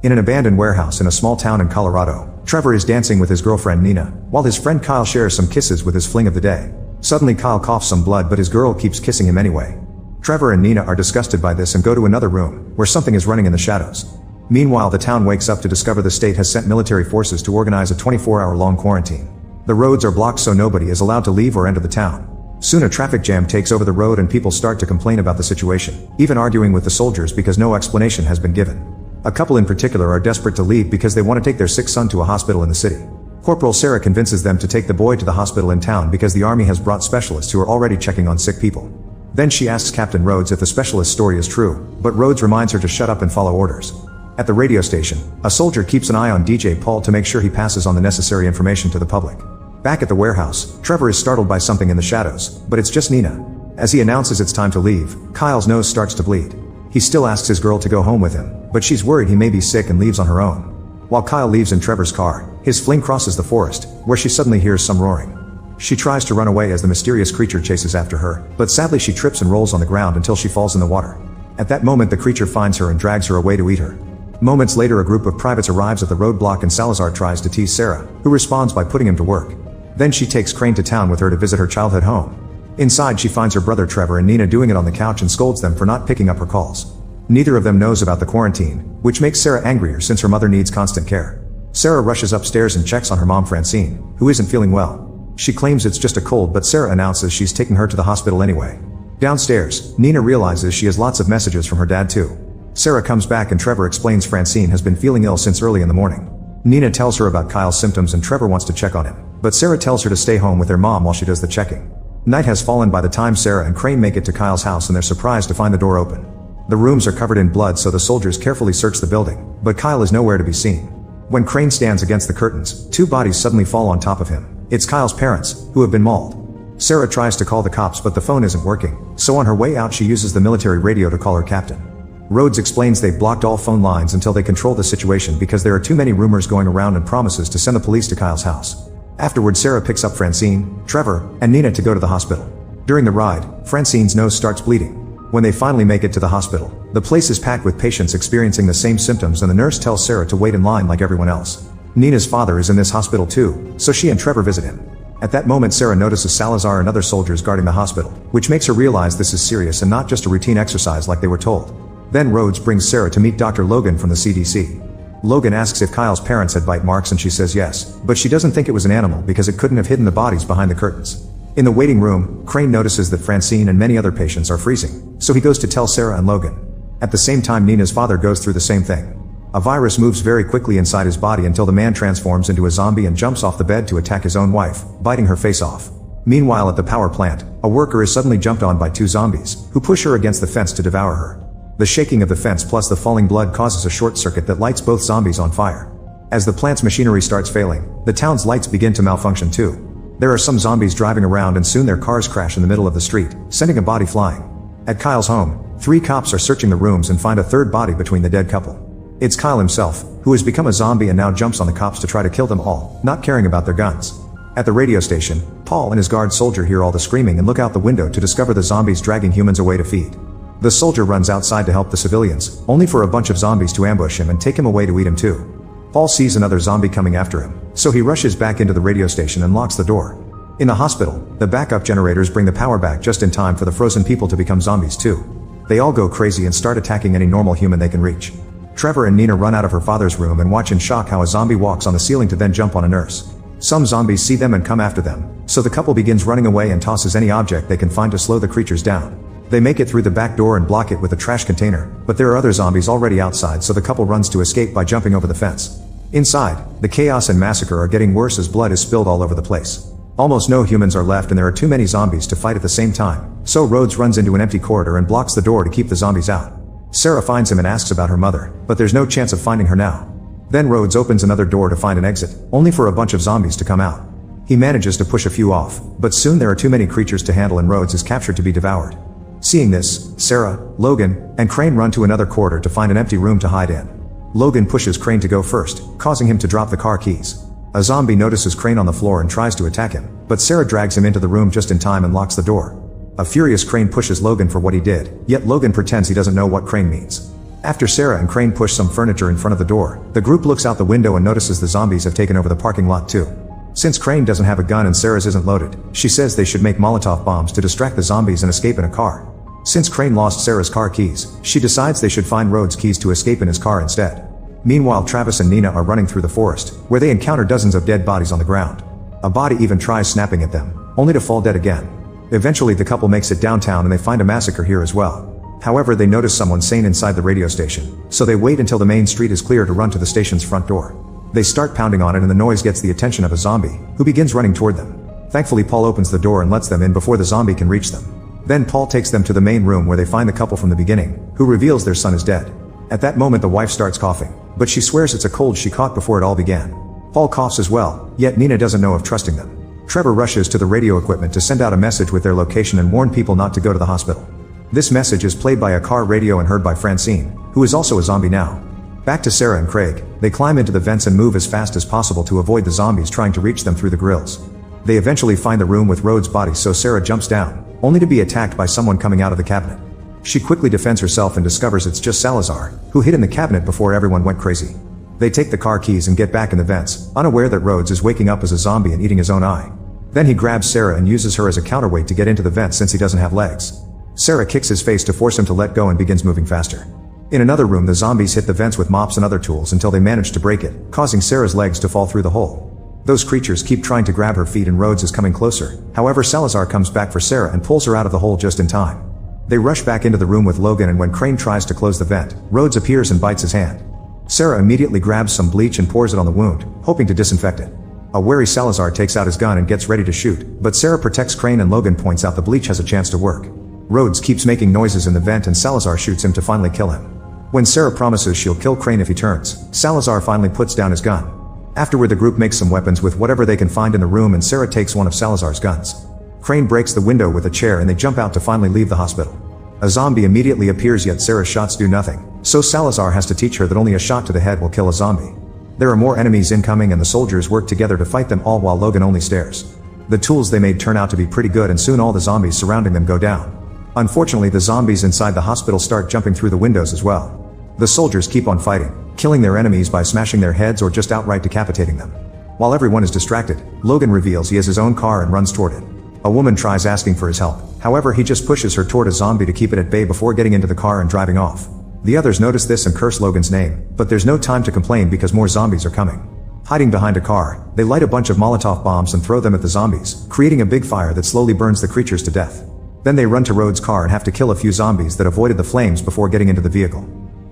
In an abandoned warehouse in a small town in Colorado, Trevor is dancing with his girlfriend Nina, while his friend Kyle shares some kisses with his fling of the day. Suddenly Kyle coughs some blood, but his girl keeps kissing him anyway. Trevor and Nina are disgusted by this and go to another room, where something is running in the shadows. Meanwhile, the town wakes up to discover the state has sent military forces to organize a 24-hour-long quarantine. The roads are blocked so nobody is allowed to leave or enter the town. Soon a traffic jam takes over the road and people start to complain about the situation, even arguing with the soldiers because no explanation has been given. A couple in particular are desperate to leave because they want to take their sick son to a hospital in the city. Corporal Sarah convinces them to take the boy to the hospital in town because the army has brought specialists who are already checking on sick people. Then she asks Captain Rhodes if the specialist's story is true, but Rhodes reminds her to shut up and follow orders. At the radio station, a soldier keeps an eye on DJ Paul to make sure he passes on the necessary information to the public. Back at the warehouse, Trevor is startled by something in the shadows, but it's just Nina. As he announces it's time to leave, Kyle's nose starts to bleed. He still asks his girl to go home with him, but she's worried he may be sick and leaves on her own. While Kyle leaves in Trevor's car, his fling crosses the forest, where she suddenly hears some roaring. She tries to run away as the mysterious creature chases after her, but sadly she trips and rolls on the ground until she falls in the water. At that moment the creature finds her and drags her away to eat her. Moments later a group of privates arrives at the roadblock and Salazar tries to tease Sarah, who responds by putting him to work. Then she takes Crane to town with her to visit her childhood home. Inside she finds her brother Trevor and Nina doing it on the couch and scolds them for not picking up her calls. Neither of them knows about the quarantine, which makes Sarah angrier since her mother needs constant care. Sarah rushes upstairs and checks on her mom Francine, who isn't feeling well. She claims it's just a cold, but Sarah announces she's taking her to the hospital anyway. Downstairs, Nina realizes she has lots of messages from her dad too. Sarah comes back and Trevor explains Francine has been feeling ill since early in the morning. Nina tells her about Kyle's symptoms and Trevor wants to check on him, but Sarah tells her to stay home with their mom while she does the checking. Night has fallen by the time Sarah and Crane make it to Kyle's house and they're surprised to find the door open. The rooms are covered in blood, so the soldiers carefully search the building, but Kyle is nowhere to be seen. When Crane stands against the curtains, two bodies suddenly fall on top of him. It's Kyle's parents, who have been mauled. Sarah tries to call the cops, but the phone isn't working, so on her way out she uses the military radio to call her captain. Rhodes explains they've blocked all phone lines until they control the situation because there are too many rumors going around and promises to send the police to Kyle's house. Afterward, Sarah picks up Francine, Trevor, and Nina to go to the hospital. During the ride, Francine's nose starts bleeding. When they finally make it to the hospital, the place is packed with patients experiencing the same symptoms and the nurse tells Sarah to wait in line like everyone else. Nina's father is in this hospital too, so she and Trevor visit him. At that moment Sarah notices Salazar and other soldiers guarding the hospital, which makes her realize this is serious and not just a routine exercise like they were told. Then Rhodes brings Sarah to meet Dr. Logan from the CDC. Logan asks if Kyle's parents had bite marks and she says yes, but she doesn't think it was an animal because it couldn't have hidden the bodies behind the curtains. In the waiting room, Crane notices that Francine and many other patients are freezing, so he goes to tell Sarah and Logan. At the same time Nina's father goes through the same thing. A virus moves very quickly inside his body until the man transforms into a zombie and jumps off the bed to attack his own wife, biting her face off. Meanwhile at the power plant, a worker is suddenly jumped on by two zombies, who push her against the fence to devour her. The shaking of the fence plus the falling blood causes a short circuit that lights both zombies on fire. As the plant's machinery starts failing, the town's lights begin to malfunction too. There are some zombies driving around and soon their cars crash in the middle of the street, sending a body flying. At Kyle's home, 3 cops are searching the rooms and find a third body between the dead couple. It's Kyle himself, who has become a zombie and now jumps on the cops to try to kill them all, not caring about their guns. At the radio station, Paul and his guard soldier hear all the screaming and look out the window to discover the zombies dragging humans away to feed. The soldier runs outside to help the civilians, only for a bunch of zombies to ambush him and take him away to eat him too. Paul sees another zombie coming after him, so he rushes back into the radio station and locks the door. In the hospital, the backup generators bring the power back just in time for the frozen people to become zombies too. They all go crazy and start attacking any normal human they can reach. Trevor and Nina run out of her father's room and watch in shock how a zombie walks on the ceiling to then jump on a nurse. Some zombies see them and come after them, so the couple begins running away and tosses any object they can find to slow the creatures down. They make it through the back door and block it with a trash container, but there are other zombies already outside, so the couple runs to escape by jumping over the fence. Inside, the chaos and massacre are getting worse as blood is spilled all over the place. Almost no humans are left and there are too many zombies to fight at the same time, so Rhodes runs into an empty corridor and blocks the door to keep the zombies out. Sarah finds him and asks about her mother, but there's no chance of finding her now. Then Rhodes opens another door to find an exit, only for a bunch of zombies to come out. He manages to push a few off, but soon there are too many creatures to handle and Rhodes is captured to be devoured. Seeing this, Sarah, Logan, and Crane run to another corridor to find an empty room to hide in. Logan pushes Crane to go first, causing him to drop the car keys. A zombie notices Crane on the floor and tries to attack him, but Sarah drags him into the room just in time and locks the door. A furious Crane pushes Logan for what he did, yet Logan pretends he doesn't know what Crane means. After Sarah and Crane push some furniture in front of the door, the group looks out the window and notices the zombies have taken over the parking lot too. Since Crane doesn't have a gun and Sarah's isn't loaded, she says they should make Molotov bombs to distract the zombies and escape in a car. Since Crane lost Sarah's car keys, she decides they should find Rhodes' keys to escape in his car instead. Meanwhile, Travis and Nina are running through the forest, where they encounter dozens of dead bodies on the ground. A body even tries snapping at them, only to fall dead again. Eventually the couple makes it downtown and they find a massacre here as well. However, they notice someone sane inside the radio station, so they wait until the main street is clear to run to the station's front door. They start pounding on it and the noise gets the attention of a zombie, who begins running toward them. Thankfully, Paul opens the door and lets them in before the zombie can reach them. Then Paul takes them to the main room where they find the couple from the beginning, who reveals their son is dead. At that moment the wife starts coughing, but she swears it's a cold she caught before it all began. Paul coughs as well, yet Nina doesn't know of trusting them. Trevor rushes to the radio equipment to send out a message with their location and warn people not to go to the hospital. This message is played by a car radio and heard by Francine, who is also a zombie now. Back to Sarah and Craig, they climb into the vents and move as fast as possible to avoid the zombies trying to reach them through the grills. They eventually find the room with Rhodes' body, so Sarah jumps down, only to be attacked by someone coming out of the cabinet. She quickly defends herself and discovers it's just Salazar, who hid in the cabinet before everyone went crazy. They take the car keys and get back in the vents, unaware that Rhodes is waking up as a zombie and eating his own eye. Then he grabs Sarah and uses her as a counterweight to get into the vents since he doesn't have legs. Sarah kicks his face to force him to let go and begins moving faster. In another room, the zombies hit the vents with mops and other tools until they manage to break it, causing Sarah's legs to fall through the hole. Those creatures keep trying to grab her feet and Rhodes is coming closer. However, Salazar comes back for Sarah and pulls her out of the hole just in time. They rush back into the room with Logan, and when Crane tries to close the vent, Rhodes appears and bites his hand. Sarah immediately grabs some bleach and pours it on the wound, hoping to disinfect it. A wary Salazar takes out his gun and gets ready to shoot, but Sarah protects Crane and Logan points out the bleach has a chance to work. Rhodes keeps making noises in the vent and Salazar shoots him to finally kill him. When Sarah promises she'll kill Crane if he turns, Salazar finally puts down his gun. Afterward, the group makes some weapons with whatever they can find in the room and Sarah takes one of Salazar's guns. Crane breaks the window with a chair and they jump out to finally leave the hospital. A zombie immediately appears, yet Sarah's shots do nothing, so Salazar has to teach her that only a shot to the head will kill a zombie. There are more enemies incoming and the soldiers work together to fight them all while Logan only stares. The tools they made turn out to be pretty good and soon all the zombies surrounding them go down. Unfortunately, the zombies inside the hospital start jumping through the windows as well. The soldiers keep on fighting, killing their enemies by smashing their heads or just outright decapitating them. While everyone is distracted, Logan reveals he has his own car and runs toward it. A woman tries asking for his help, however he just pushes her toward a zombie to keep it at bay before getting into the car and driving off. The others notice this and curse Logan's name, but there's no time to complain because more zombies are coming. Hiding behind a car, they light a bunch of Molotov bombs and throw them at the zombies, creating a big fire that slowly burns the creatures to death. Then they run to Rhodes' car and have to kill a few zombies that avoided the flames before getting into the vehicle.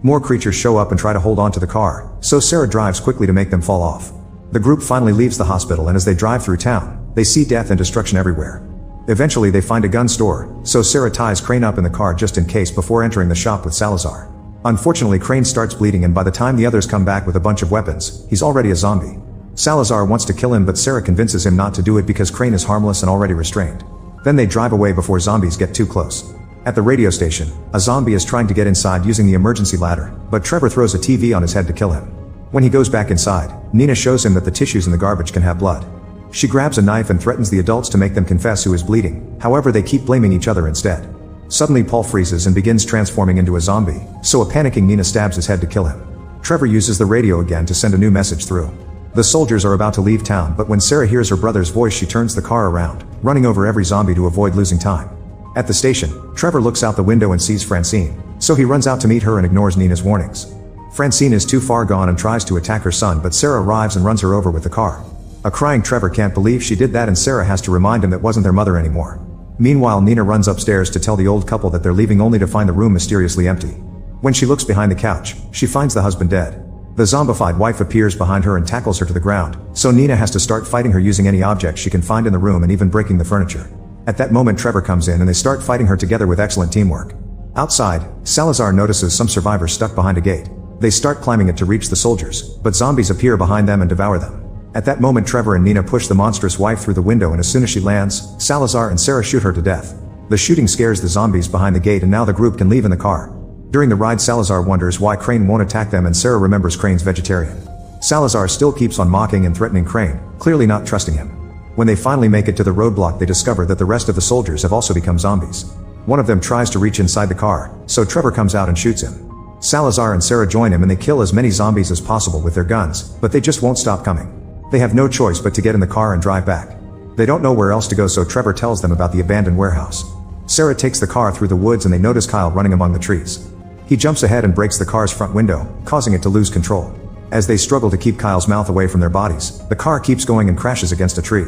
More creatures show up and try to hold on to the car, so Sarah drives quickly to make them fall off. The group finally leaves the hospital and as they drive through town, they see death and destruction everywhere. Eventually they find a gun store, so Sarah ties Crane up in the car just in case before entering the shop with Salazar. Unfortunately, Crane starts bleeding and by the time the others come back with a bunch of weapons, he's already a zombie. Salazar wants to kill him but Sarah convinces him not to do it because Crane is harmless and already restrained. Then they drive away before zombies get too close. At the radio station, a zombie is trying to get inside using the emergency ladder, but Trevor throws a TV on his head to kill him. When he goes back inside, Nina shows him that the tissues in the garbage can have blood. She grabs a knife and threatens the adults to make them confess who is bleeding, however they keep blaming each other instead. Suddenly Paul freezes and begins transforming into a zombie, so a panicking Nina stabs his head to kill him. Trevor uses the radio again to send a new message through. The soldiers are about to leave town, but when Sarah hears her brother's voice she turns the car around, running over every zombie to avoid losing time. At the station, Trevor looks out the window and sees Francine, so he runs out to meet her and ignores Nina's warnings. Francine is too far gone and tries to attack her son, but Sarah arrives and runs her over with the car. A crying Trevor can't believe she did that and Sarah has to remind him that wasn't their mother anymore. Meanwhile, Nina runs upstairs to tell the old couple that they're leaving only to find the room mysteriously empty. When she looks behind the couch, she finds the husband dead. The zombified wife appears behind her and tackles her to the ground, so Nina has to start fighting her using any object she can find in the room and even breaking the furniture. At that moment Trevor comes in and they start fighting her together with excellent teamwork. Outside, Salazar notices some survivors stuck behind a gate. They start climbing it to reach the soldiers, but zombies appear behind them and devour them. At that moment Trevor and Nina push the monstrous wife through the window and as soon as she lands, Salazar and Sarah shoot her to death. The shooting scares the zombies behind the gate and now the group can leave in the car. During the ride Salazar wonders why Crane won't attack them and Sarah remembers Crane's vegetarian. Salazar still keeps on mocking and threatening Crane, clearly not trusting him. When they finally make it to the roadblock they discover that the rest of the soldiers have also become zombies. One of them tries to reach inside the car, so Trevor comes out and shoots him. Salazar and Sarah join him and they kill as many zombies as possible with their guns, but they just won't stop coming. They have no choice but to get in the car and drive back. They don't know where else to go, so Trevor tells them about the abandoned warehouse. Sarah takes the car through the woods and they notice Kyle running among the trees. He jumps ahead and breaks the car's front window, causing it to lose control. As they struggle to keep Kyle's mouth away from their bodies, the car keeps going and crashes against a tree.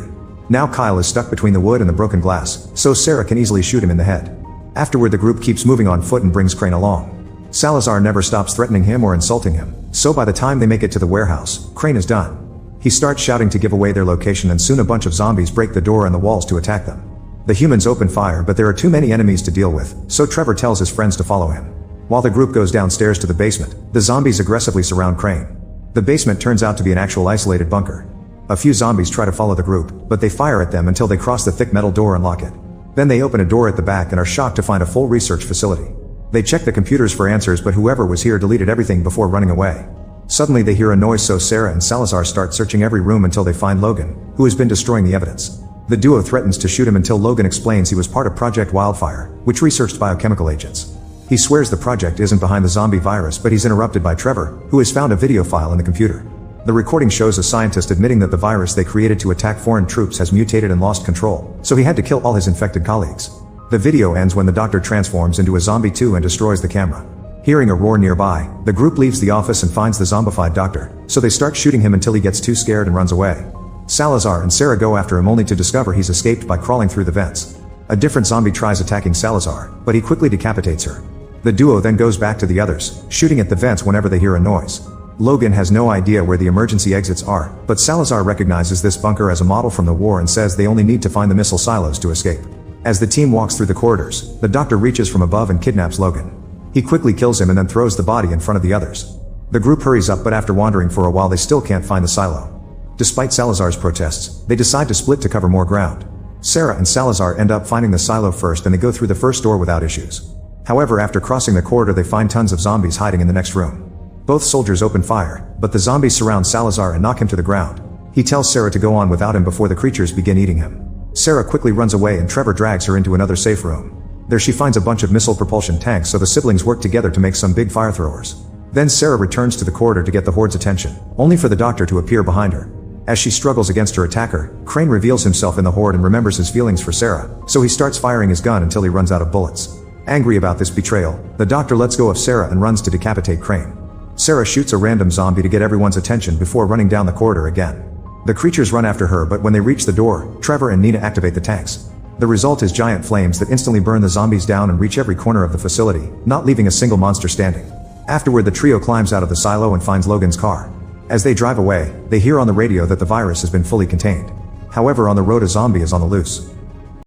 Now Kyle is stuck between the wood and the broken glass, so Sarah can easily shoot him in the head. Afterward, the group keeps moving on foot and brings Crane along. Salazar never stops threatening him or insulting him, so by the time they make it to the warehouse, Crane is done. He starts shouting to give away their location and soon a bunch of zombies break the door and the walls to attack them. The humans open fire, but there are too many enemies to deal with, so Trevor tells his friends to follow him. While the group goes downstairs to the basement, the zombies aggressively surround Crane. The basement turns out to be an actual isolated bunker. A few zombies try to follow the group, but they fire at them until they cross the thick metal door and lock it. Then they open a door at the back and are shocked to find a full research facility. They check the computers for answers, but whoever was here deleted everything before running away. Suddenly they hear a noise, so Sarah and Salazar start searching every room until they find Logan, who has been destroying the evidence. The duo threatens to shoot him until Logan explains he was part of Project Wildfire, which researched biochemical agents. He swears the project isn't behind the zombie virus, but he's interrupted by Trevor, who has found a video file in the computer. The recording shows a scientist admitting that the virus they created to attack foreign troops has mutated and lost control, so he had to kill all his infected colleagues. The video ends when the doctor transforms into a zombie too and destroys the camera. Hearing a roar nearby, the group leaves the office and finds the zombified doctor, so they start shooting him until he gets too scared and runs away. Salazar and Sarah go after him only to discover he's escaped by crawling through the vents. A different zombie tries attacking Salazar, but he quickly decapitates her. The duo then goes back to the others, shooting at the vents whenever they hear a noise. Logan has no idea where the emergency exits are, but Salazar recognizes this bunker as a model from the war and says they only need to find the missile silos to escape. As the team walks through the corridors, the doctor reaches from above and kidnaps Logan. He quickly kills him and then throws the body in front of the others. The group hurries up, but after wandering for a while they still can't find the silo. Despite Salazar's protests, they decide to split to cover more ground. Sarah and Salazar end up finding the silo first and they go through the first door without issues. However, after crossing the corridor they find tons of zombies hiding in the next room. Both soldiers open fire, but the zombies surround Salazar and knock him to the ground. He tells Sarah to go on without him before the creatures begin eating him. Sarah quickly runs away and Trevor drags her into another safe room. There she finds a bunch of missile propulsion tanks, so the siblings work together to make some big fire throwers. Then Sarah returns to the corridor to get the Horde's attention, only for the doctor to appear behind her. As she struggles against her attacker, Crane reveals himself in the Horde and remembers his feelings for Sarah, so he starts firing his gun until he runs out of bullets. Angry about this betrayal, the doctor lets go of Sarah and runs to decapitate Crane. Sarah shoots a random zombie to get everyone's attention before running down the corridor again. The creatures run after her, but when they reach the door, Trevor and Nina activate the tanks. The result is giant flames that instantly burn the zombies down and reach every corner of the facility, not leaving a single monster standing. Afterward, the trio climbs out of the silo and finds Logan's car. As they drive away, they hear on the radio that the virus has been fully contained. However, on the road a zombie is on the loose.